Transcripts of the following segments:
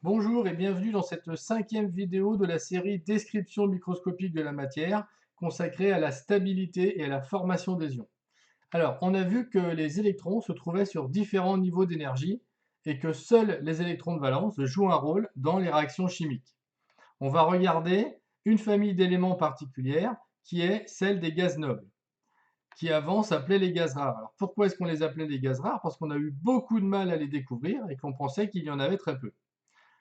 Bonjour et bienvenue dans cette cinquième vidéo de la série Description microscopique de la matière consacrée à la stabilité et à la formation des ions. Alors, on a vu que les électrons se trouvaient sur différents niveaux d'énergie et que seuls les électrons de valence jouent un rôle dans les réactions chimiques. On va regarder une famille d'éléments particulière qui est celle des gaz nobles, qui avant s'appelaient les gaz rares. Alors pourquoi est-ce qu'on les appelait les gaz rares? Parce qu'on a eu beaucoup de mal à les découvrir et qu'on pensait qu'il y en avait très peu.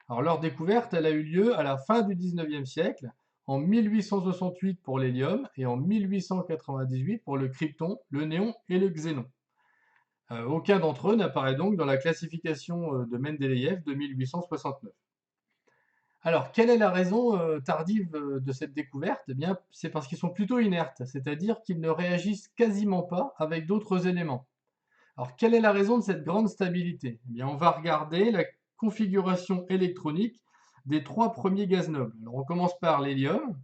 Alors leur découverte, elle a eu lieu à la fin du 19e siècle, en 1868 pour l'hélium et en 1898 pour le krypton, le néon et le xénon. Aucun d'entre eux n'apparaît donc dans la classification de Mendeleïev de 1869. Alors, quelle est la raison tardive de cette découverte? Eh bien, c'est parce qu'ils sont plutôt inertes, c'est-à-dire qu'ils ne réagissent quasiment pas avec d'autres éléments. Alors, quelle est la raison de cette grande stabilité? Eh bien, on va regarder la configuration électronique des trois premiers gaz nobles. Alors, on commence par l'hélium,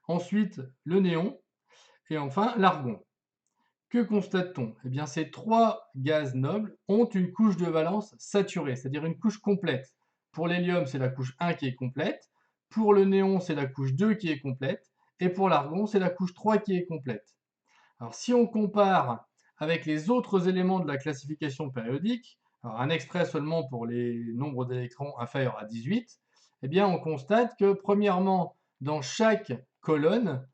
ensuite le néon et enfin l'argon. Que constate-t-on? Eh bien, ces trois gaz nobles ont une couche de valence saturée, c'est-à-dire une couche complète. Pour l'hélium, c'est la couche 1 qui est complète. Pour le néon, c'est la couche 2 qui est complète. Et pour l'argon, c'est la couche 3 qui est complète. Alors, si on compare avec les autres éléments de la classification périodique, alors un extrait seulement pour les nombres d'électrons inférieurs à 18, eh bien, on constate que, premièrement, dans chaque colonne,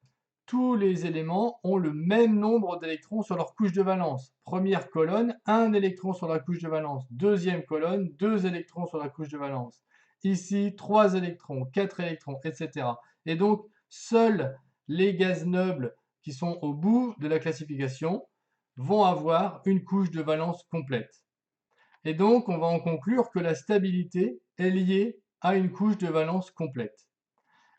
tous les éléments ont le même nombre d'électrons sur leur couche de valence. Première colonne, un électron sur la couche de valence. Deuxième colonne, deux électrons sur la couche de valence. Ici, trois électrons, quatre électrons, etc. Et donc, seuls les gaz nobles qui sont au bout de la classification vont avoir une couche de valence complète. Et donc, on va en conclure que la stabilité est liée à une couche de valence complète.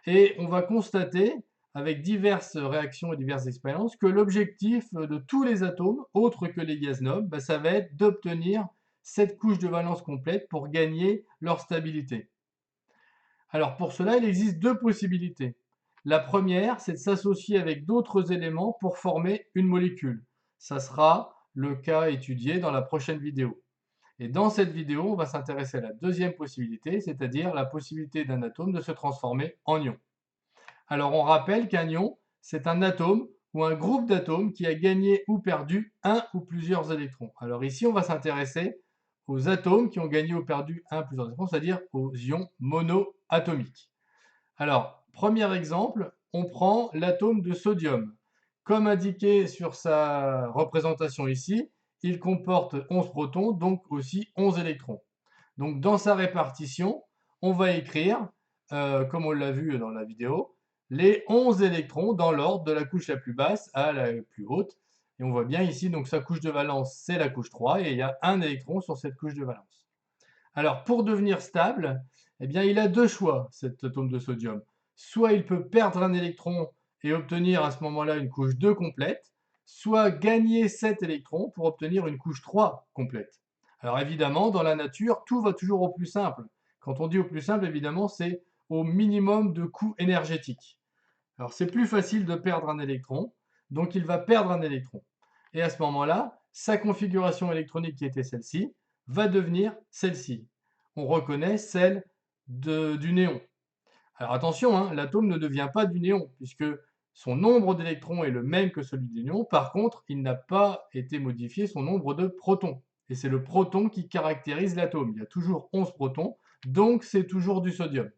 Et on va constater, avec diverses réactions et diverses expériences, que l'objectif de tous les atomes, autres que les gaz nobles, ça va être d'obtenir cette couche de valence complète pour gagner leur stabilité. Alors pour cela, il existe deux possibilités. La première, c'est de s'associer avec d'autres éléments pour former une molécule. Ça sera le cas étudié dans la prochaine vidéo. Et dans cette vidéo, on va s'intéresser à la deuxième possibilité, c'est-à-dire la possibilité d'un atome de se transformer en ion. Alors on rappelle qu'un ion, c'est un atome ou un groupe d'atomes qui a gagné ou perdu un ou plusieurs électrons. Alors ici, on va s'intéresser aux atomes qui ont gagné ou perdu un ou plusieurs électrons, c'est-à-dire aux ions monoatomiques. Alors, premier exemple, on prend l'atome de sodium. Comme indiqué sur sa représentation ici, il comporte 11 protons, donc aussi 11 électrons. Donc dans sa répartition, on va écrire, comme on l'a vu dans la vidéo, les 11 électrons dans l'ordre de la couche la plus basse à la plus haute. Et on voit bien ici, donc sa couche de valence, c'est la couche 3, et il y a un électron sur cette couche de valence. Alors, pour devenir stable, eh bien, il a deux choix, cet atome de sodium. Soit il peut perdre un électron et obtenir à ce moment-là une couche 2 complète, soit gagner 7 électrons pour obtenir une couche 3 complète. Alors évidemment, dans la nature, tout va toujours au plus simple. Quand on dit au plus simple, évidemment, c'est au minimum de coût énergétique. Alors c'est plus facile de perdre un électron, donc il va perdre un électron. Et à ce moment-là, sa configuration électronique qui était celle-ci va devenir celle-ci. On reconnaît celle du néon. Alors attention, hein, l'atome ne devient pas du néon, puisque son nombre d'électrons est le même que celui du néon. Par contre, il n'a pas été modifié son nombre de protons. Et c'est le proton qui caractérise l'atome. Il y a toujours 11 protons, donc c'est toujours du sodium.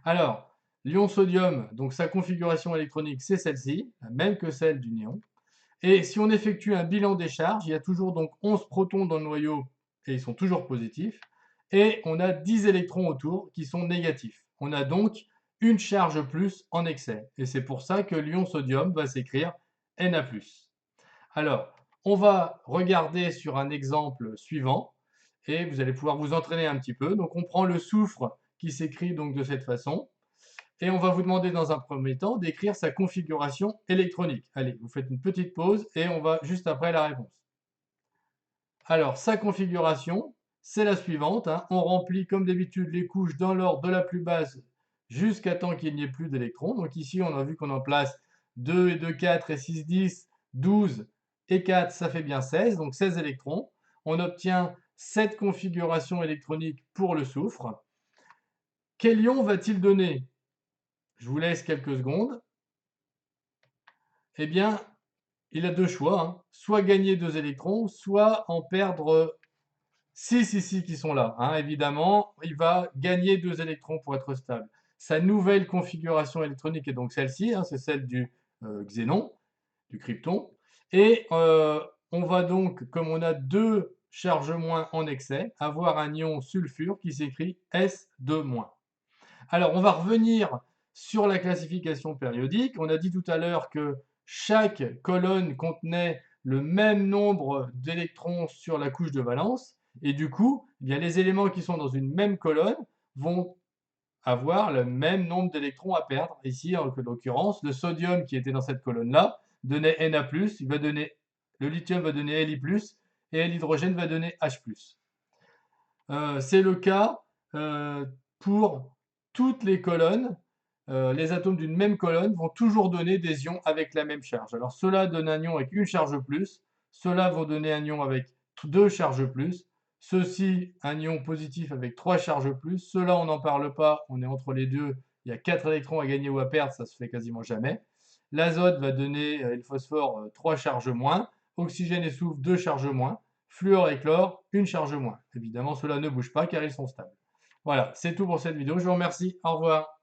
Alors, l'ion sodium, donc sa configuration électronique, c'est celle-ci, la même que celle du néon. Et si on effectue un bilan des charges, il y a toujours donc 11 protons dans le noyau et ils sont toujours positifs. Et on a 10 électrons autour qui sont négatifs. On a donc une charge plus en excès. Et c'est pour ça que l'ion sodium va s'écrire Na+. Alors, on va regarder sur un exemple suivant et vous allez pouvoir vous entraîner un petit peu. Donc, on prend le soufre qui s'écrit donc de cette façon. Et on va vous demander dans un premier temps d'écrire sa configuration électronique. Allez, vous faites une petite pause et on va juste après la réponse. Alors, sa configuration, c'est la suivante, hein. On remplit comme d'habitude les couches dans l'ordre de la plus basse jusqu'à temps qu'il n'y ait plus d'électrons. Donc ici, on a vu qu'on en place 2 et 2, 4 et 6, 10, 12 et 4, ça fait bien 16, donc 16 électrons. On obtient cette configuration électronique pour le soufre. Quel ion va-t-il donner? Je vous laisse quelques secondes. Eh bien, il a deux choix, hein. Soit gagner 2 électrons, soit en perdre 6 ici qui sont là, hein. Évidemment, il va gagner 2 électrons pour être stable. Sa nouvelle configuration électronique est donc celle-ci, hein, c'est celle du xénon, du krypton. Et on va donc, comme on a 2 charges moins en excès, avoir un ion sulfure qui s'écrit S2-. Alors, on va revenir sur la classification périodique. On a dit tout à l'heure que chaque colonne contenait le même nombre d'électrons sur la couche de valence. Et du coup, eh bien, les éléments qui sont dans une même colonne vont avoir le même nombre d'électrons à perdre. Ici, en l'occurrence, le sodium qui était dans cette colonne-là donnait Na+, le lithium va donner Li+, et l'hydrogène va donner H+. C'est le cas pour toutes les colonnes. Les atomes d'une même colonne vont toujours donner des ions avec la même charge. Alors ceux-là donnent un ion avec une charge plus, ceux-là vont donner un ion avec 2 charges plus, ceux-ci un ion positif avec 3 charges plus, ceux-là on n'en parle pas, on est entre les deux, il y a 4 électrons à gagner ou à perdre, ça se fait quasiment jamais. L'azote va donner, et le phosphore, 3 charges moins, oxygène et soufre 2 charges moins, fluor et chlore, une charge moins. Évidemment, ceux-là ne bougent pas car ils sont stables. Voilà, c'est tout pour cette vidéo. Je vous remercie. Au revoir.